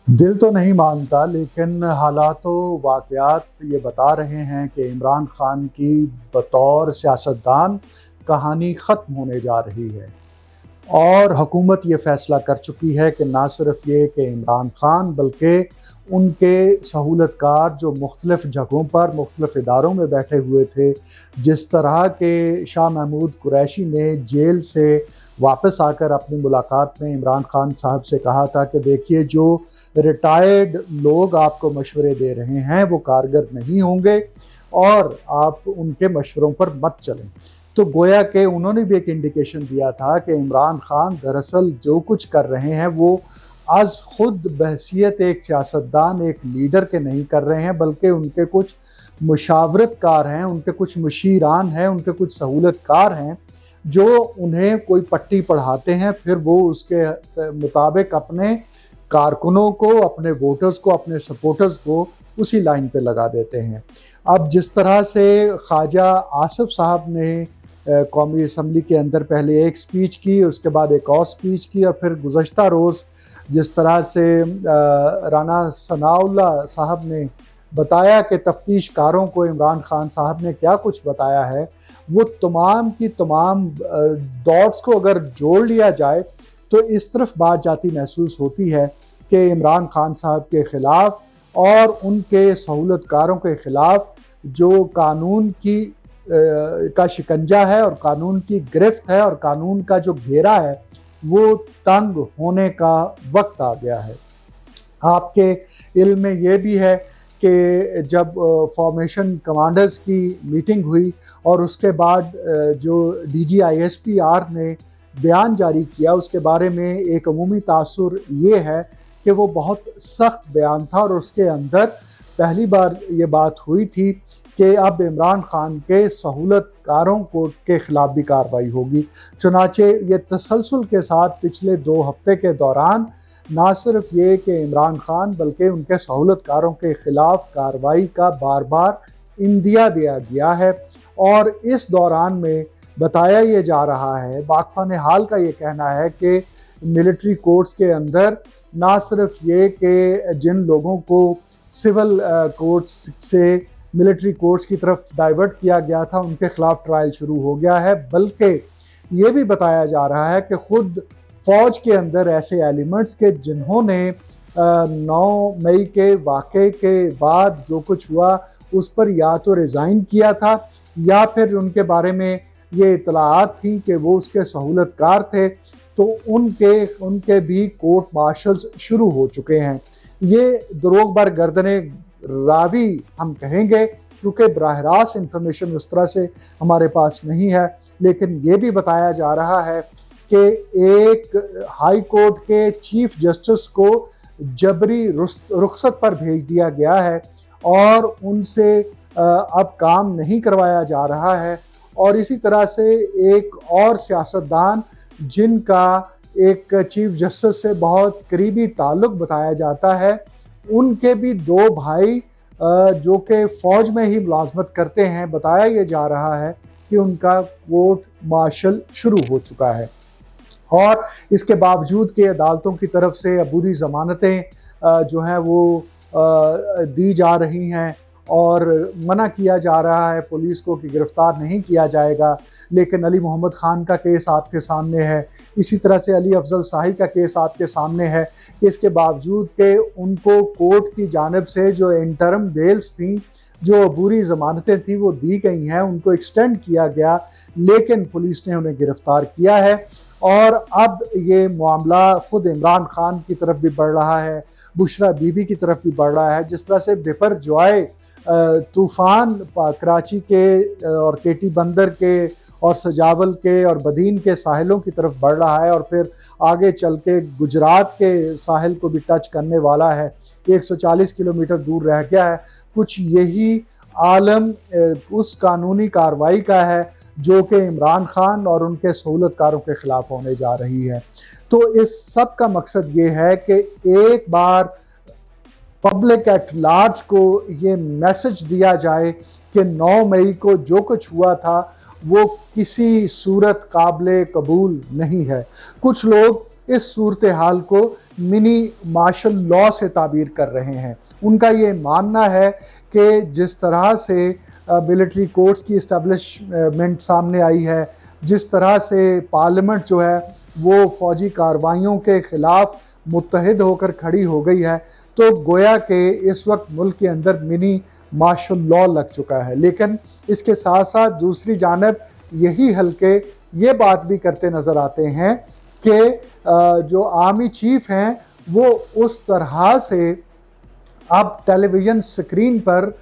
दिल तो नहीं मानता, लेकिन हालात वाक़यात ये बता रहे हैं कि इमरान खान की बतौर सियासतदान कहानी ख़त्म होने जा रही है। और हुकूमत ये फ़ैसला कर चुकी है कि ना सिर्फ ये कि इमरान खान बल्कि उनके सहूलतकार जो मुख्तलिफ़ जगहों पर मुख्तलिफ़ इदारों में बैठे हुए थे, जिस तरह के शाह महमूद कुरैशी ने जेल से वापस आकर अपनी मुलाकात में इमरान खान साहब से कहा था कि देखिए, जो रिटायर्ड लोग आपको मशवरे दे रहे हैं वो कारगर नहीं होंगे और आप उनके मशवरों पर मत चलें। तो गोया कि उन्होंने भी एक इंडिकेशन दिया था कि इमरान खान दरअसल जो कुछ कर रहे हैं वो आज खुद बहसीत एक सियासतदान, एक लीडर के नहीं कर रहे हैं, बल्कि उनके कुछ मुशावरतकार हैं, उनके कुछ मुशीरान हैं, उनके कुछ सहूलतकार हैं जो उन्हें कोई पट्टी पढ़ाते हैं, फिर वो उसके मुताबिक अपने कारकुनों को, अपने वोटर्स को, अपने सपोर्टर्स को उसी लाइन पे लगा देते हैं। अब जिस तरह से ख्वाजा आसिफ साहब ने कौमी असम्बली के अंदर पहले एक स्पीच की, उसके बाद एक और स्पीच की, और फिर गुज़श्ता रोज़ जिस तरह से राना सनाउल्लाह साहब ने बताया कि तफ्तीशकारों को इमरान खान साहब ने क्या कुछ बताया है, वो तमाम की तमाम डॉट्स को अगर जोड़ लिया जाए तो इस तरफ बात जाती महसूस होती है कि इमरान खान साहब के ख़िलाफ़ और उनके सहूलतकारों के ख़िलाफ़ जो कानून की का शिकंजा है और कानून की गिरफ्त है और कानून का जो घेरा है वो तंग होने का वक्त आ गया है। आपके इल्म में ये भी है कि जब फॉर्मेशन कमांडर्स की मीटिंग हुई और उसके बाद जो DGISPR ने बयान जारी किया, उसके बारे में एक अमूमी तासुर ये है कि वो बहुत सख्त बयान था और उसके अंदर पहली बार ये बात हुई थी कि अब इमरान खान के सहूलतकारों को के ख़िलाफ़ भी कार्रवाई होगी। चुनाचे ये तसलसल के साथ पिछले 2 हफ्ते के दौरान ना सिर्फ ये कि इमरान खान बल्कि उनके सहूलतकारों के ख़िलाफ़ कार्रवाई का बार बार इंदिया दिया गया है। और इस दौरान में बताया ये जा रहा है, वाक़फ़ान हाल का ये कहना है कि मिलिट्री कोर्ट्स के अंदर ना सिर्फ ये कि जिन लोगों को सिविल कोर्ट्स से मिलिट्री कोर्ट्स की तरफ डाइवर्ट किया गया था उनके ख़िलाफ़ ट्रायल शुरू हो गया है, बल्कि ये भी बताया जा रहा है कि ख़ुद फ़ौज के अंदर ऐसे एलिमेंट्स के जिन्होंने 9 मई के वाक़े के बाद जो कुछ हुआ उस पर या तो रिज़ाइन किया था या फिर उनके बारे में ये इत्तलाआत थी कि वो उसके सहूलतकार थे, तो उनके भी कोर्ट मार्शल्स शुरू हो चुके हैं। ये दरोग बर गर्दने रावी हम कहेंगे, क्योंकि बराह रास्त इंफॉर्मेशन उस तरह से हमारे पास नहीं है, लेकिन ये भी बताया जा रहा है कि एक हाई कोर्ट के चीफ जस्टिस को जबरी रुखसत पर भेज दिया गया है और उनसे अब काम नहीं करवाया जा रहा है। और इसी तरह से एक और सियासतदान जिनका एक चीफ जस्टिस से बहुत करीबी ताल्लुक़ बताया जाता है, उनके भी 2 भाई जो कि फ़ौज में ही मुलाजमत करते हैं, बताया ये जा रहा है कि उनका कोर्ट मार्शल शुरू हो चुका है। और इसके बावजूद कि अदालतों की तरफ से अबूरी ज़मानतें जो हैं वो दी जा रही हैं और मना किया जा रहा है पुलिस को कि गिरफ़्तार नहीं किया जाएगा, लेकिन अली मोहम्मद ख़ान का केस आपके सामने है, इसी तरह से अली अफ़ज़ल शाही का केस आपके सामने है। इसके बावजूद कि उनको कोर्ट की जानिब से जो इंटरम बेल्स थी, जो अबूरी ज़मानतें थी, वो दी गई हैं, उनको एक्सटेंड किया गया, लेकिन पुलिस ने उन्हें गिरफ़्तार किया है। और अब ये मामला ख़ुद इमरान खान की तरफ भी बढ़ रहा है, बुशरा बीबी की तरफ भी बढ़ रहा है। जिस तरह से बिपरजॉय तूफ़ान कराची के और केटी बंदर के और सजावल के और बदीन के साहिलों की तरफ बढ़ रहा है और फिर आगे चल के गुजरात के साहिल को भी टच करने वाला है, 140 किलोमीटर दूर रह गया है, कुछ यही आलम उस कानूनी कार्रवाई का है जो कि इमरान खान और उनके सहूलतकारों के ख़िलाफ़ होने जा रही है। तो इस सब का मकसद ये है कि एक बार पब्लिक एट लार्ज को ये मैसेज दिया जाए कि 9 मई को जो कुछ हुआ था वो किसी सूरत काबिल कबूल नहीं है। कुछ लोग इस सूरत हाल को मिनी मार्शल लॉ से ताबीर कर रहे हैं। उनका ये मानना है कि जिस तरह से मिलिट्री कोर्ट्स की इस्टेब्लिशमेंट सामने आई है, जिस तरह से पार्लियामेंट जो है वो फौजी कार्रवाइयों के ख़िलाफ़ मुत्तहिद होकर खड़ी हो गई है, तो गोया के इस वक्त मुल्क के अंदर मिनी मार्शल लॉ लग चुका है। लेकिन इसके साथ साथ दूसरी जानब यही हल्के ये बात भी करते नज़र आते हैं कि जो आर्मी चीफ हैं वो उस तरह से अब टेलीविज़न स्क्रीन पर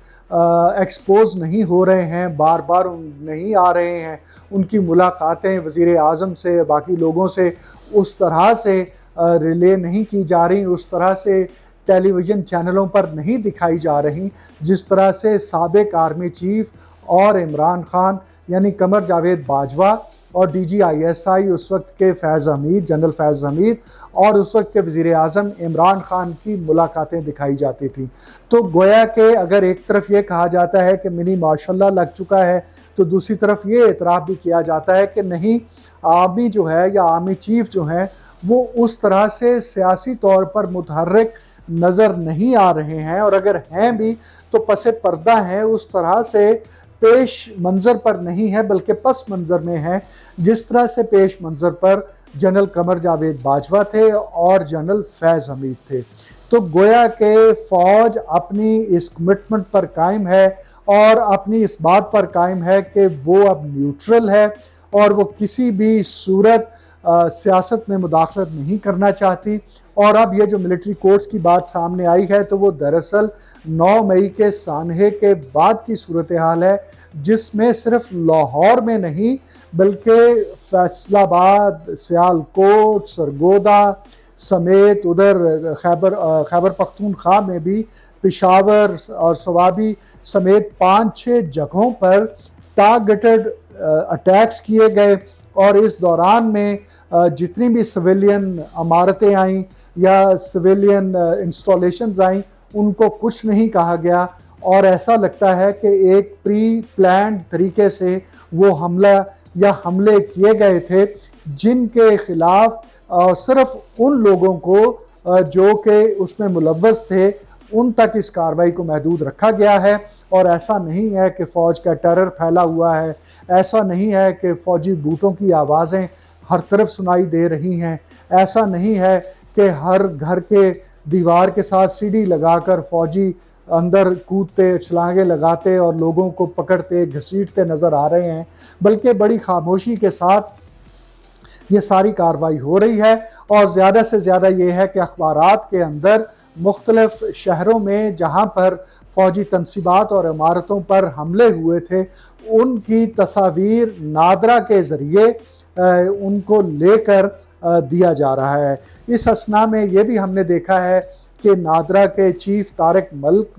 एक्सपोज नहीं हो रहे हैं, बार बार नहीं आ रहे हैं, उनकी मुलाकातें वज़ीर आज़म से, बाकी लोगों से उस तरह से रिले नहीं की जा रही, उस तरह से टेलीविज़न चैनलों पर नहीं दिखाई जा रही, जिस तरह से साबिक आर्मी चीफ और इमरान खान यानी कमर जावेद बाजवा और DGISI उस वक्त के फैज़ हमीद, जनरल फैज़ हमीद और उस वक्त के वज़ीर आज़म इमरान खान की मुलाकातें दिखाई जाती थी। तो गोया के अगर एक तरफ ये कहा जाता है कि मिनी मार्शल लॉ लग चुका है, तो दूसरी तरफ ये एतराफ़ भी किया जाता है कि नहीं, आर्मी जो है या आर्मी चीफ जो हैं वो उस तरह से सियासी तौर पर मुतहर्रिक नज़र नहीं आ रहे हैं, और अगर हैं भी तो पसे पर्दा हैं, उस तरह से पेश मंज़र पर नहीं है बल्कि पस मंज़र में है, जिस तरह से पेश मंज़र पर जनरल कमर जावेद बाजवा थे और जनरल फैज़ हमीद थे। तो गोया के फ़ौज अपनी इस कमिटमेंट पर कायम है और अपनी इस बात पर कायम है कि वो अब न्यूट्रल है और वो किसी भी सूरत सियासत में मुदाखलत नहीं करना चाहती। और अब ये जो मिलिट्री कोर्ट्स की बात सामने आई है, तो वो दरअसल 9 मई के सानहे के बाद की सूरत हाल है, जिसमें सिर्फ लाहौर में नहीं बल्कि फैसलाबाद, सियालकोट, सरगोदा समेत उधर खैबर पख्तूनख्वा में भी, पेशावर और सवाबी समेत 5-6 जगहों पर टारगेटेड अटैक्स किए गए। और इस दौरान में जितनी भी सिविलियन इमारतें आईं या सिविलियन इंस्टॉलेशंस आईं, उनको कुछ नहीं कहा गया और ऐसा लगता है कि एक प्री प्लान्ड तरीके से वो हमला या हमले किए गए थे, जिनके खिलाफ सिर्फ उन लोगों को जो कि उसमें मुलव्वस थे उन तक इस कार्रवाई को महदूद रखा गया है। और ऐसा नहीं है कि फ़ौज का टेरर फैला हुआ है, ऐसा नहीं है कि फ़ौजी बूटों की आवाज़ें हर तरफ सुनाई दे रही हैं, ऐसा नहीं है कि हर घर के दीवार के साथ सीढ़ी लगाकर फ़ौजी अंदर कूदते, छलांगे लगाते और लोगों को पकड़ते घसीटते नज़र आ रहे हैं, बल्कि बड़ी खामोशी के साथ ये सारी कार्रवाई हो रही है। और ज़्यादा से ज़्यादा ये है कि अखबारात के अंदर मुख्तलिफ़ शहरों में जहाँ पर फ़ौजी तनसीबात और इमारतों पर हमले हुए थे, उनकी तस्वीर नादरा के ज़रिए उनको लेकर दिया जा रहा है। इस असना में ये भी हमने देखा है कि नादरा के चीफ तारिक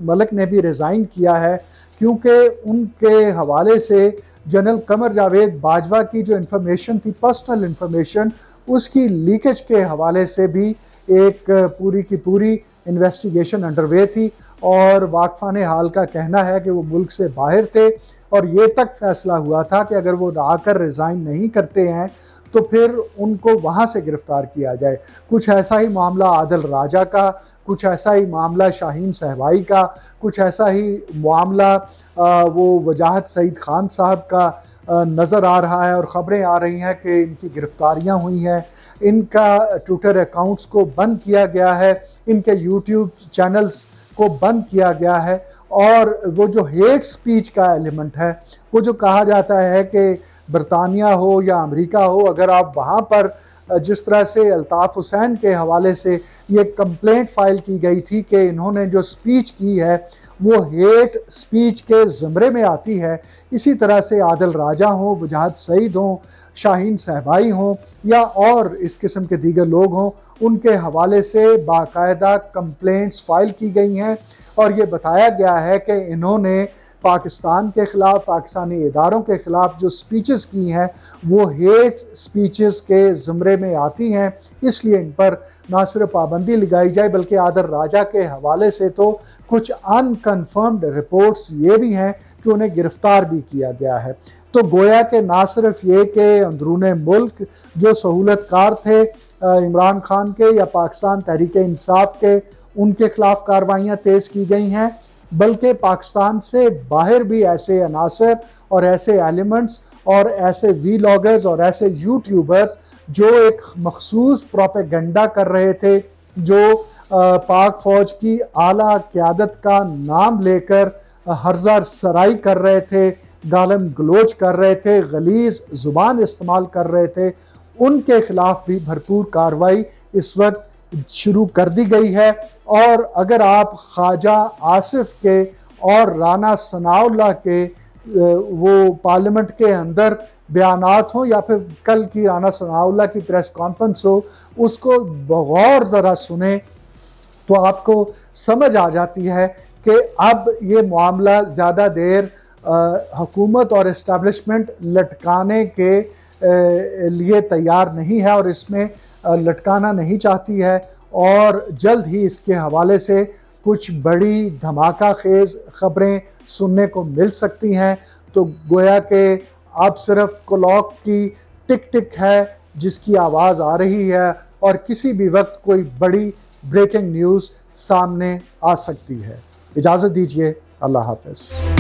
मलिक ने भी रिज़ाइन किया है, क्योंकि उनके हवाले से जनरल कमर जावेद बाजवा की जो इन्फॉर्मेशन थी, पर्सनल इन्फॉर्मेशन, उसकी लीकेज के हवाले से भी एक पूरी की पूरी इन्वेस्टिगेशन अंडरवे थी। और वाकफान हाल का कहना है कि वो मुल्क से बाहर थे और ये तक फैसला हुआ था कि अगर वो आकर रिज़ाइन नहीं करते हैं तो फिर उनको वहाँ से गिरफ़्तार किया जाए। कुछ ऐसा ही मामला आदिल राजा का, कुछ ऐसा ही मामला शाहीन सहवाई का, कुछ ऐसा ही मामला वो वजाहत सईद खान साहब का नज़र आ रहा है। और ख़बरें आ रही हैं कि इनकी गिरफ़्तारियाँ हुई हैं, इनका ट्विटर अकाउंट्स को बंद किया गया है, इनके यूट्यूब चैनल्स को बंद किया गया है। और वो जो हेट स्पीच का एलिमेंट है, वो जो कहा जाता है कि बरतानिया हो या अमेरिका हो, अगर आप वहाँ पर जिस तरह से अल्ताफ़ हुसैन के हवाले से ये कंप्लेंट फ़ाइल की गई थी कि इन्होंने जो स्पीच की है वो हेट स्पीच के ज़मरे में आती है, इसी तरह से आदिल राजा हों, वजाहत सईद हों, शाहीन सहबाई हों या और इस किस्म के दीगर लोग हों, उनके हवाले से बाकायदा कंप्लेंट्स फ़ाइल की गई हैं। और ये बताया गया है कि इन्होंने पाकिस्तान के ख़िलाफ़, पाकिस्तानी इदारों के ख़िलाफ़ जो स्पीचेस की हैं वो हेट स्पीचेस के ज़मरे में आती हैं, इसलिए इन पर ना सिर्फ पाबंदी लगाई जाए बल्कि आदिल राजा के हवाले से तो कुछ अनकन्फर्म्ड रिपोर्ट्स ये भी हैं कि उन्हें गिरफ़्तार भी किया गया है। तो गोया के ना सिर्फ ये कि अंदरूने मुल्क जो सहूलतकार थे इमरान खान के या पाकिस्तान तहरीक इंसाफ के उनके खिलाफ कार्रवाइयाँ तेज़ की गई हैं, बल्कि पाकिस्तान से बाहर भी ऐसे अनासर और ऐसे एलिमेंट्स और ऐसे वीलॉगर्स और ऐसे यूट्यूबर्स जो एक मखसूस प्रोपेगेंडा कर रहे थे, जो पाक फ़ौज की आला क़यादत का नाम लेकर हर्जा सराई कर रहे थे, गालम गलोच कर रहे थे, गलीज़ ज़ुबान इस्तेमाल कर रहे थे, उनके खिलाफ भी भरपूर कार्रवाई इस वक्त शुरू कर दी गई है। और अगर आप ख्वाजा आसिफ के और राना सनाउल्लाह के वो पार्लियामेंट के अंदर बयानात हों या फिर कल की राना सनाउल्लाह की प्रेस कॉन्फ्रेंस हो, उसको बगौर ज़रा सुने तो आपको समझ आ जाती है कि अब ये मामला ज़्यादा देर हुकूमत और इस्टेब्लिशमेंट लटकाने के लिए तैयार नहीं है और इसमें लटकाना नहीं चाहती है, और जल्द ही इसके हवाले से कुछ बड़ी धमाका खेज़ ख़बरें सुनने को मिल सकती हैं। तो गोया कि अब सिर्फ क्लॉक की टिक टिक है जिसकी आवाज़ आ रही है और किसी भी वक्त कोई बड़ी ब्रेकिंग न्यूज़ सामने आ सकती है। इजाज़त दीजिए, अल्लाह हाफ़िज़।